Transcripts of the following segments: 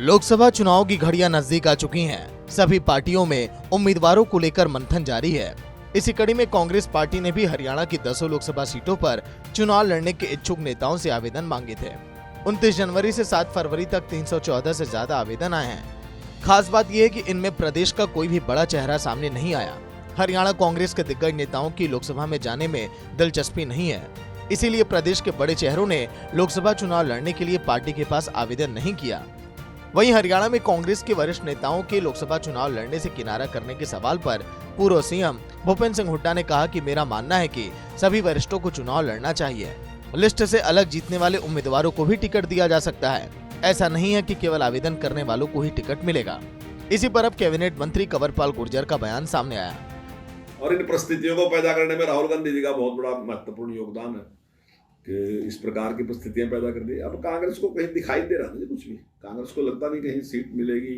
लोकसभा चुनाव की घड़ियां नजदीक आ चुकी हैं। सभी पार्टियों में उम्मीदवारों को लेकर मंथन जारी है। इसी कड़ी में कांग्रेस पार्टी ने भी हरियाणा की 10 लोकसभा सीटों पर चुनाव लड़ने के इच्छुक नेताओं से आवेदन मांगे थे। 29 जनवरी से 7 फरवरी तक 314 से ज्यादा आवेदन आए हैं। खास बात यह है कि इनमें प्रदेश का कोई भी बड़ा चेहरा सामने नहीं आया। हरियाणा कांग्रेस के दिग्गज नेताओं की लोकसभा में जाने में दिलचस्पी नहीं है, इसीलिए प्रदेश के बड़े चेहरों ने लोकसभा चुनाव लड़ने के लिए पार्टी के पास आवेदन नहीं किया। वहीं हरियाणा में कांग्रेस के वरिष्ठ नेताओं के लोकसभा चुनाव लड़ने से किनारा करने के सवाल पर पूर्व सीएम भूपेंद्र सिंह हुड्डा ने कहा कि मेरा मानना है कि सभी वरिष्ठों को चुनाव लड़ना चाहिए। लिस्ट से अलग जीतने वाले उम्मीदवारों को भी टिकट दिया जा सकता है। ऐसा नहीं है कि केवल आवेदन करने वालों को ही टिकट मिलेगा। इसी पर अब कैबिनेट मंत्री कंवरपाल गुर्जर का बयान सामने आया। और इन परिस्थितियों को पैदा करने में राहुल गांधी जी का बहुत बड़ा महत्वपूर्ण योगदान है कि इस प्रकार की परिस्थितियां पैदा कर दी। अब कांग्रेस को कहीं दिखाई दे रहा नहीं कुछ भी, कांग्रेस को लगता नहीं कहीं सीट मिलेगी,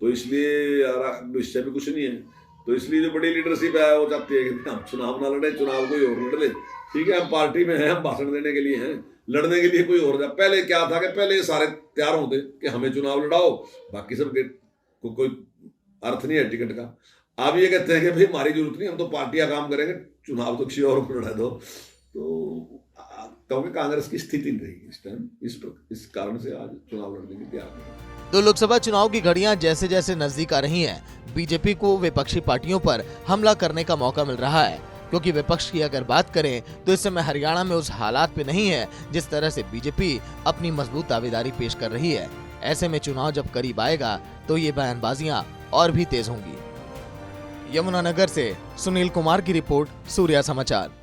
तो इसलिए निश्चय भी कुछ नहीं है। तो इसलिए जो बड़ी लीडरशिप है वो चाहती है कि हम चुनाव ना लड़े, चुनाव कोई और लड़ ले। ठीक है, हम पार्टी में हैं, हम भाषण देने के लिए हैं, लड़ने के लिए कोई और जाए। पहले क्या था कि पहले ये सारे तैयार होते कि हमें चुनाव लड़ाओ, बाकी सब को कोई अर्थ नहीं है टिकट का। आप ये कहते हैं कि भाई हमारी जरूरत नहीं, हम तो पार्टियां काम करेंगे, चुनाव तो किसी और को लड़ा दो। तो क्योंकि कांग्रेस की स्थिति नहीं रही इस टाइम, इस कारण से आज चुनाव लड़ने की तैयार नहीं। तो लोकसभा चुनाव की घड़ियां जैसे जैसे नजदीक आ रही हैं, बीजेपी को विपक्षी पार्टियों पर हमला करने का मौका मिल रहा है। क्योंकि विपक्ष की अगर बात करें तो इस समय हरियाणा में उस हालात पे नहीं है जिस तरह से बीजेपी अपनी मजबूत दावेदारी पेश कर रही है। ऐसे में चुनाव जब करीब आएगा तो ये बयानबाजियां और भी तेज होंगी। यमुनानगर से सुनील कुमार की रिपोर्ट, सूर्या समाचार।